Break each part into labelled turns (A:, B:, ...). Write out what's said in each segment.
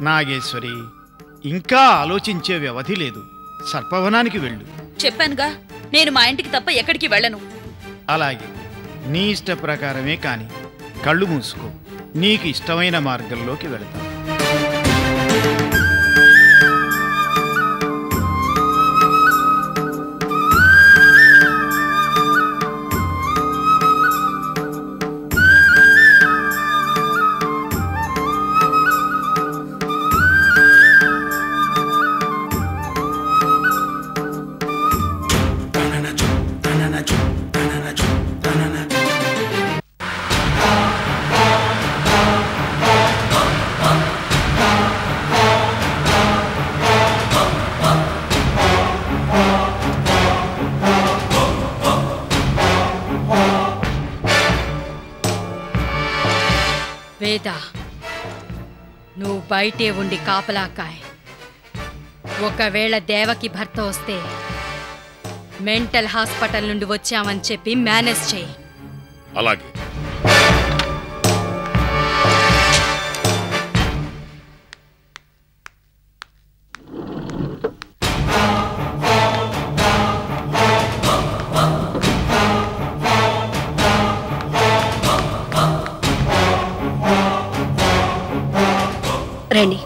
A: నాగేశ్వరి, ఇంకా ఆలోచించే వ్యవధి లేదు. సర్పవనానికి వెళ్ళు.
B: చెప్పానుగా, నేను మా ఇంటికి తప్ప ఎక్కడికి వెళ్ళను.
A: అలాగే, నీ ఇష్ట ప్రకారమే కాని కళ్ళు మూసుకో. నీకు ఇష్టమైన మార్గంలోకి వెళతాను.
C: వేద, నువ్వు బయటే ఉండి కాపలాకాయ్. ఒకవేళ దేవకి భర్త వస్తే మెంటల్ హాస్పిటల్ నుండి వచ్చామని చెప్పి మేనేజ్ చేయి.
D: అలాగే.
E: రండి.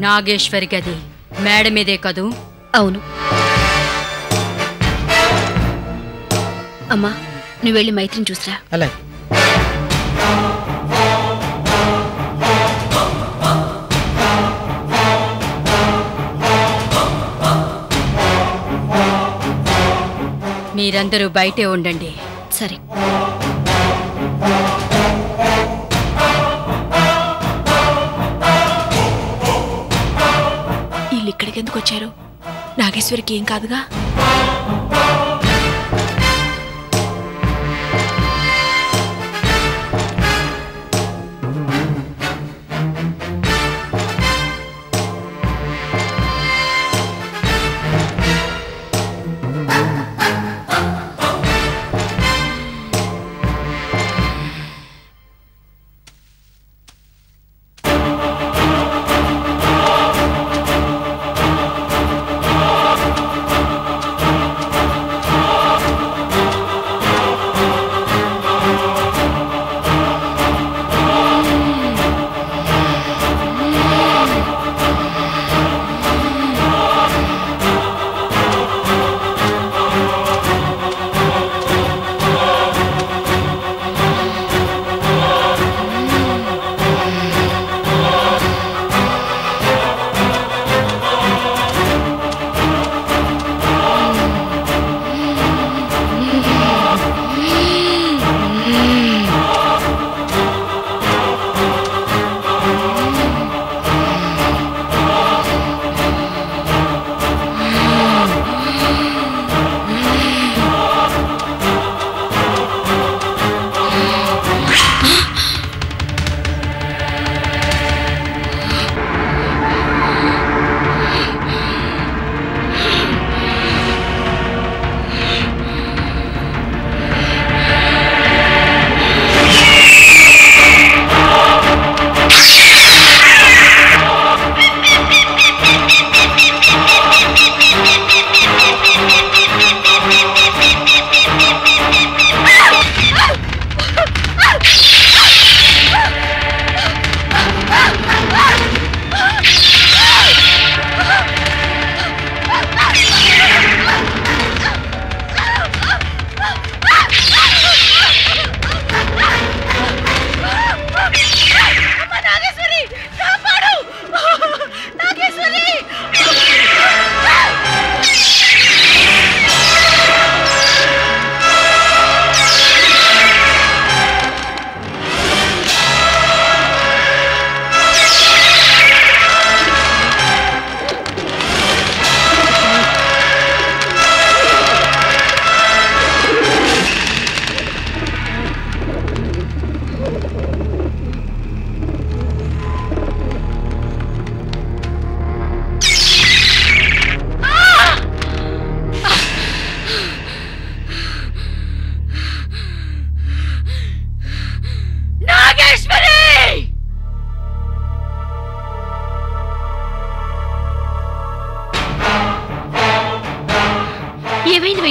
C: నాగేశ్వరి గది మేడ మీదే కదూ?
E: అవును. అమ్మా, నువ్వు వెళ్ళి మైత్రిని చూసిరా.
A: అలాగే.
C: మీరందరూ బయటే ఉండండి.
E: సరే. వీళ్ళు ఇక్కడికి ఎందుకు వచ్చారు? నాగేశ్వరికి ఏం కాదుగా?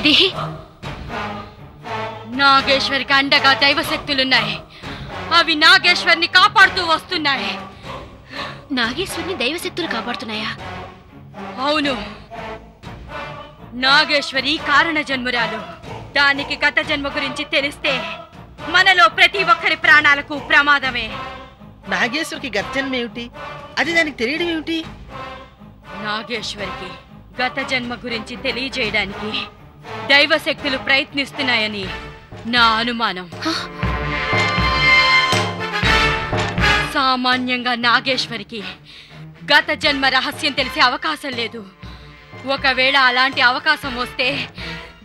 C: ఇది నాగేశ్వరికి అండగా దైవశక్తులున్నాయి. అవి నాగేశ్వర్ని కాపాడుతూ వస్తున్నాయి.
E: నాగేశ్వరిని దైవశక్తులు కాపాడుతున్నాయా?
C: అవును, నాగేశ్వరి కారణ జన్మురాలు. దానికి గత జన్మ గురించి తెలిస్తే మనలో ప్రతి ఒక్కరి ప్రాణాలకు ప్రమాదమే.
D: నాగేశ్వరికి గర్జన్మ ఏమిటి? అది దానికి తెలియడం ఏమిటి?
C: నాగేశ్వరికి గత జన్మ గురించి తెలియజేయడానికి దైవశక్తులు ప్రయత్నిస్తున్నాయని నా అనుమానం. సామాన్యంగా నాగేశ్వరికి గత జన్మ రహస్యం తెలిసే అవకాశం లేదు. ఒకవేళ అలాంటి అవకాశం వస్తే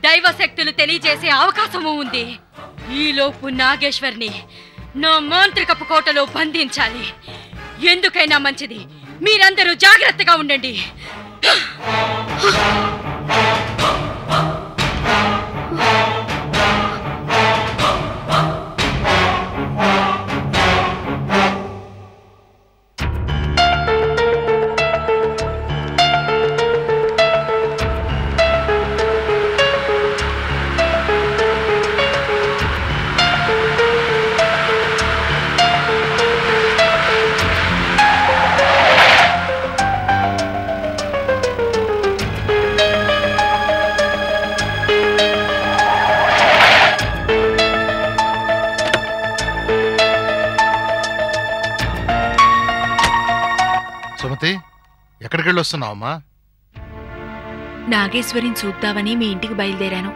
C: దైవశక్తులు తెలియజేసే అవకాశము ఉంది. ఈలోపు నాగేశ్వర్ని నా మాంత్రికపు కోటలో బంధించాలి. ఎందుకైనా మంచిది, మీరందరూ జాగ్రత్తగా ఉండండి.
F: సుమతి, ఎక్కడికి వెళ్ళొస్తున్నావమ్మా?
E: నాగేశ్వరిని చూద్దామని మీ ఇంటికి బయలుదేరాను,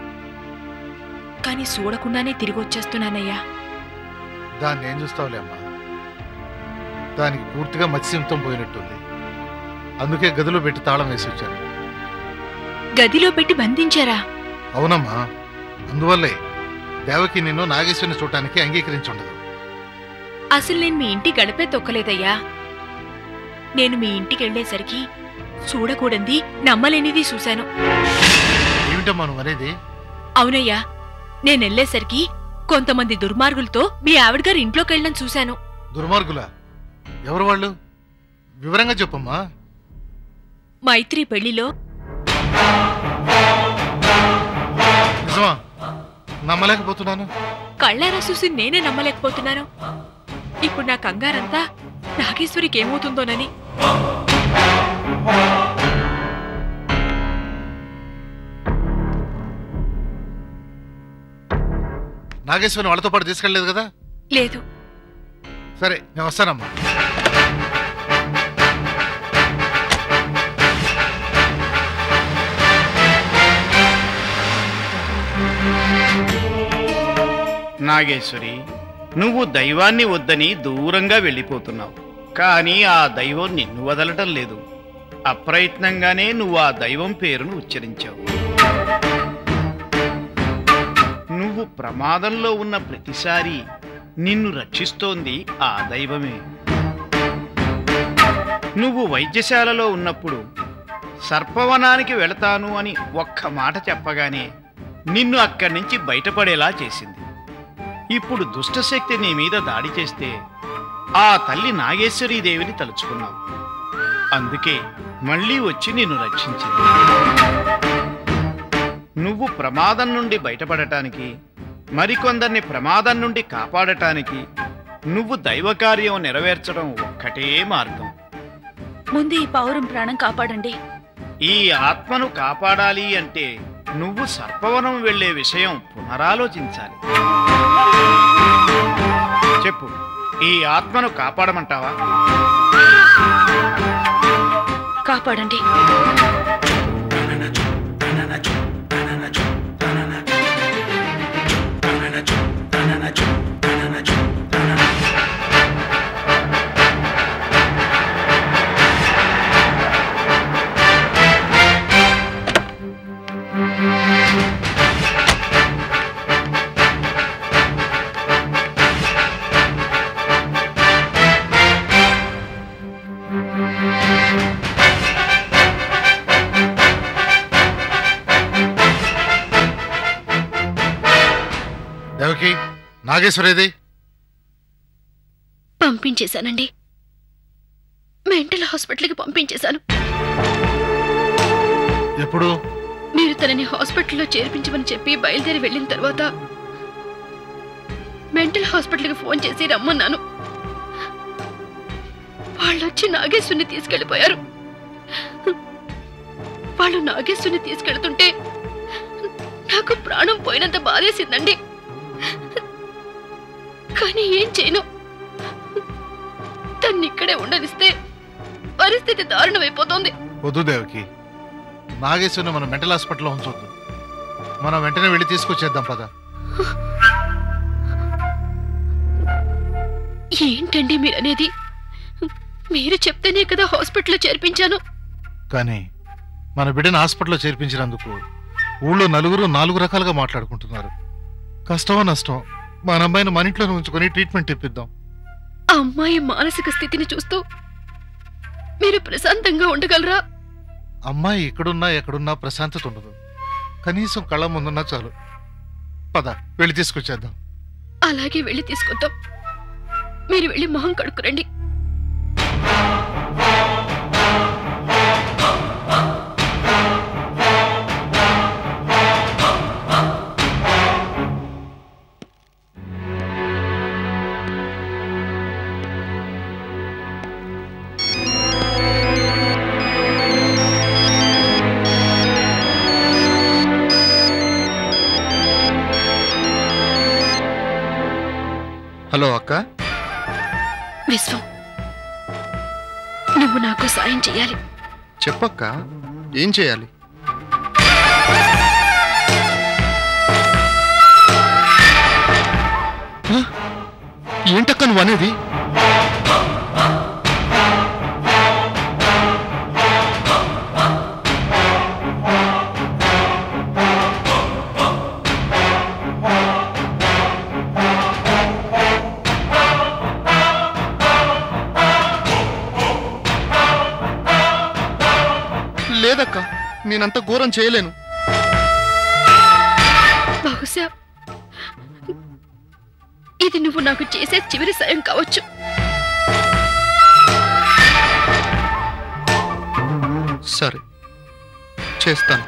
E: కానీ చూడకుండానే తిరిగి వచ్చేస్తున్నానయ్యా.
F: దాన్ని ఏం చూస్తావులే అమ్మా, దానికి పూర్తిగా మత్స్యంతం పోయినట్టుంది. అందుకే గదిలో పెట్టి తాళం వేసి వచ్చాను.
E: గదిలో పెట్టి బంధించారా?
F: అవునమ్మా, అందువల్లే దేవకి నిన్ను నాగేశ్వరిని చూడటానికి అంగీకరించుండదు.
E: అసలు నేను మీ ఇంటి గడపే తొక్కలేదయ్యా. నేను మీ ఇంటికి వెళ్లేసరికి చూడకూడంది, నమ్మలేనిది చూశాను.
F: ఏమిటమ్మా నువ్వు అనేది?
E: అవునయ్యా, నేను వెళ్లేసరికి కొంతమంది దుర్మార్గులతో మీ ఆవిడగారు ఇంట్లోకి వెళ్ళడం చూశాను.
F: దుర్మార్గులా? ఎవరు వాళ్ళు? వివరంగా చెప్పమ్మా.
E: మైత్రి పెళ్లిలో.
F: నిజమా? నమ్మలేకపోతున్నాను.
E: కళ్ళారా చూసి నేనే నమ్మలేకపోతున్నాను. ఇప్పుడు నా కంగారంతా నాగేశ్వరికి ఏమవుతుందోనని.
F: నాగేశ్వరిని వాళ్ళతో పాటు తీసుకెళ్ళలేదు కదా?
E: లేదు.
F: సరే, నేను వస్తానమ్మా.
A: నాగేశ్వరి, నువ్వు దైవాన్ని వద్దని దూరంగా వెళ్ళిపోతున్నావు. కానీ ఆ దైవం నిన్ను వదలటం లేదు. అప్రయత్నంగానే నువ్వు ఆ దైవం పేరును ఉచ్చరించావు. నువ్వు ప్రమాదంలో ఉన్న ప్రతిసారి నిన్ను రక్షిస్తోంది ఆ దైవమే. నువ్వు వైద్యశాలలో ఉన్నప్పుడు సర్పవనానికి వెళతాను అని ఒక్క మాట చెప్పగానే నిన్ను అక్కడి నుంచి బయటపడేలా చేసింది. ఇప్పుడు దుష్టశక్తి నీ మీద దాడి చేస్తే ఆ తల్లి నాగేశ్వరీదేవిని తలుచుకున్నావు. అందుకే మళ్ళీ వచ్చి నిన్ను రక్షించింది. నువ్వు ప్రమాదం నుండి బయటపడటానికి, మరికొందరిని ప్రమాదం నుండి కాపాడటానికి నువ్వు దైవకార్యం నెరవేర్చడం ఒక్కటే మార్గం.
B: ముందు ఈ పావురం ప్రాణం కాపాడండి.
A: ఈ ఆత్మను కాపాడాలి అంటే నువ్వు సర్పవనం వెళ్లే విషయం పునరాలోచించాలి. చెప్పు, ఈ ఆత్మను కాపాడమంటావా?
B: కాపాడండి.
F: దేవకి, నాగేశ్వరేది?
E: పంపించేశానండి. మెంటల్ హాస్పిటల్కి పంపించేశాను.
F: ఎప్పుడు?
E: మీరు తనని హాస్పిటల్లో చేర్పించమని చెప్పి బయలుదేరి వెళ్ళిన తర్వాత మెంటల్ హాస్పిటల్కి ఫోన్ చేసి రమ్మన్నాను. వాళ్ళొచ్చి నాగేశ్వరిని తీసుకెళ్లిపోయారు. వాళ్ళు నాగేశ్వరిని తీసుకెళ్తుంటే నాకు ప్రాణం పోయినంత బాధేసిందండి. కానీ ఏం చేయను, తన్ని ఇక్కడే ఉండనిస్తే పరిస్థితి దారుణమైపోతోంది.
F: వద్దు దేవకి, నాగేశ్వరిని మనం మెంటల్ హాస్పిటల్లో ఉంచొద్దు. మనం వెంటనే వెళ్ళి తీసుకొచ్చేద్దాం పద.
E: ఏంటండి మీరనేది? మీరు చెప్తేనే కదా హాస్పిటల్లో చేర్పించాను.
F: కానీ మన బిడ్డను హాస్పిటల్లో చేర్పించినందుకు ఊళ్ళో నలుగురు 4 రకాలుగా మాట్లాడుకుంటున్నారు. కష్టమో నష్టం మన అమ్మాయిని మన ఇంట్లోనే ఉంచుకొని ట్రీట్మెంట్ ఇప్పిద్దాం.
E: ఆ అమ్మాయి మానసిక స్థితిని చూస్తూ మీరు ప్రశాంతంగా ఉండగలరా?
F: అమ్మాయి ఇక్కడున్నా ఎక్కడున్నా ప్రశాంతత ఉండదు. కనీసం కళ్ళ ముందున్నా చాలు. పద వెళ్ళి తీసుకొచ్చేద్దాం.
E: అలాగే వెళ్ళి తీసుకొద్దాం. మీరు వెళ్ళి మొహం కడుక్కురండి.
G: హలో అక్క.
E: విశ్వం, నువ్వు నాకు సాయం చేయాలి.
G: చెప్పక్క, ఏం చేయాలి? ఏంటక్క నువ్వు అనేది? లేదక్క, నేనంత ఘోరం చేయలేను.
E: బహుశా ఇది నువ్వు నాకు చేసే చివరి సాయం కావచ్చు.
G: సరే, చేస్తాను.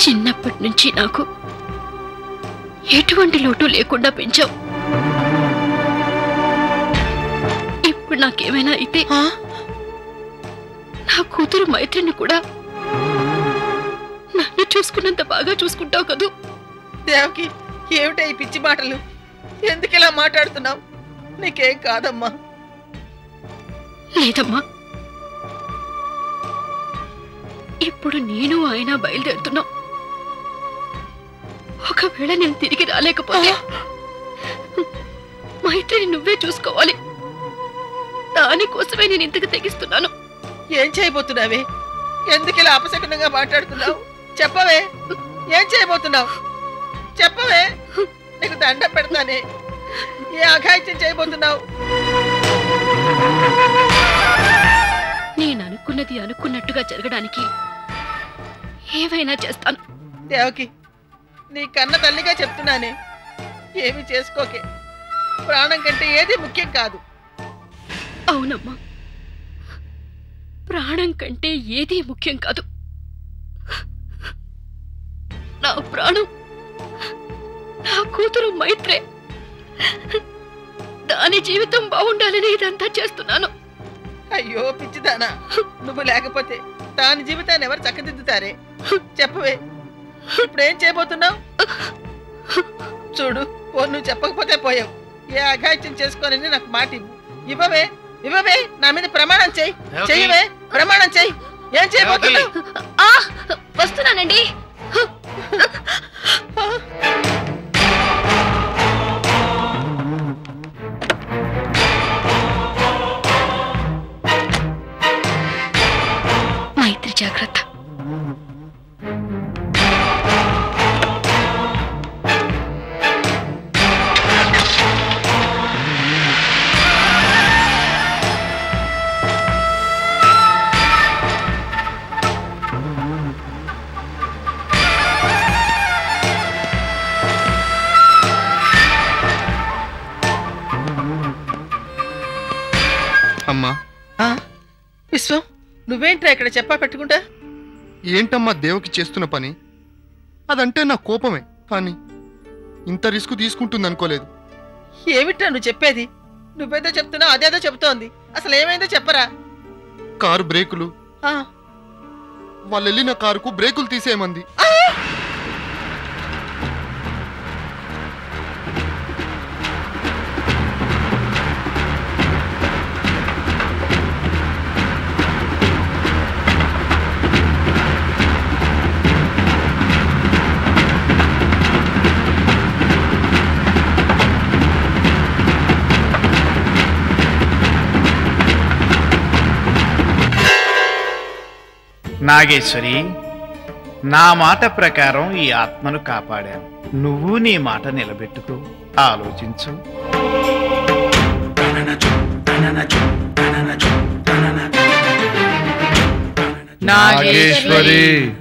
G: చిన్నప్పటి నుంచి నాకు ఎటువంటి లోటు లేకుండా పెంచావు. ఇప్పుడు నాకేమైనా అయితే నా కూతురు మైత్రిని కూడా నన్ను చూసుకున్నంత బాగా చూసుకుంటావు కదూ.
D: దేవకి, ఏమిటా ఈ పిచ్చి మాటలు? ఎందుకు ఇలా మాట్లాడుతున్నావు? నీకేం కాదమ్మా.
E: లేదమ్మా, ఇప్పుడు నేను ఆయన బయలుదేరుతున్నాం. ఒకవేళ నేను తిరిగి రాలేకపోతే మైత్రిని నువ్వే చూసుకోవాలి. దానికోసమే నేను ఇంతకు తెగిస్తున్నాను.
D: ఏం చేయబోతున్నావే? ఎందుకు ఇలా అపశకునంగా మాట్లాడుతున్నావు? చెప్పవే, ఏం చేయబోతున్నావు? చెప్పవే, నీకు దండం పెడతానే. ఏ అఘాయిత్యం చేయబోతున్నావు?
E: నేను అనుకున్నది అనుకున్నట్టుగా జరగడానికి ఏవైనా చేస్తాను.
D: దేవకి, నీ కన్న తల్లిగా చెప్తున్నానే, ఏమి చేసుకోకే. ప్రాణం కంటే ఏది ముఖ్యం కాదు.
E: అవునమ్మా, ప్రాణం కంటే ఏదీ ముఖ్యం కాదు.
G: నా ప్రాణం, నా కూతురు మైత్రే. దాని జీవితం బాగుండాలని ఇదంతా చేస్తున్నాను.
D: అయ్యో పిచ్చిదానా, నువ్వు లేకపోతే దాని జీవితాన్ని ఎవరు చక్కదిద్దుతారే? చెప్పవే, ఇప్పుడేం చేయబోతున్నావు? చూడు, నువ్వు చెప్పకపోతే పోయావు. ఏ అఘాయిత్యం చేసుకోనని నాకు మాట ఇవ్వవే. ఇవ్వవే, నా మీద ప్రమాణం చెయ్యి. చెయ్యవే, ప్రమాణం చెయ్యి. ఏం చేయబోతున్నావు?
G: వస్తున్నానండి. మైత్రి జాగ్రత్త.
H: అమ్మా,
D: విశ్వం, నువ్వేంట్రా ఇక్కడ చెప్పా పెట్టుకుంటా?
H: ఏంటమ్మా దేవకి చేస్తున్న పని? అదంటే నా కోపమే, కానీ ఇంత రిస్క్ తీసుకుంటుంది అనుకోలేదు.
D: ఏమిట్రా నువ్వు చెప్పేది? నువ్వేదో చెప్తున్నావు, అదేదో చెప్తోంది. అసలు ఏమైందో చెప్పరా?
H: కారు బ్రేకులు,
D: ఆ,
H: వాళ్ళు వెళ్ళిన కారుకు బ్రేకులు తీసేయమంది.
A: నాగేశ్వరి, నా మాట ప్రకారం ఈ ఆత్మను కాపాడాను. నువ్వు నీ మాట నిలబెట్టుకో. ఆలోచించు.
I: నాగేశ్వరి.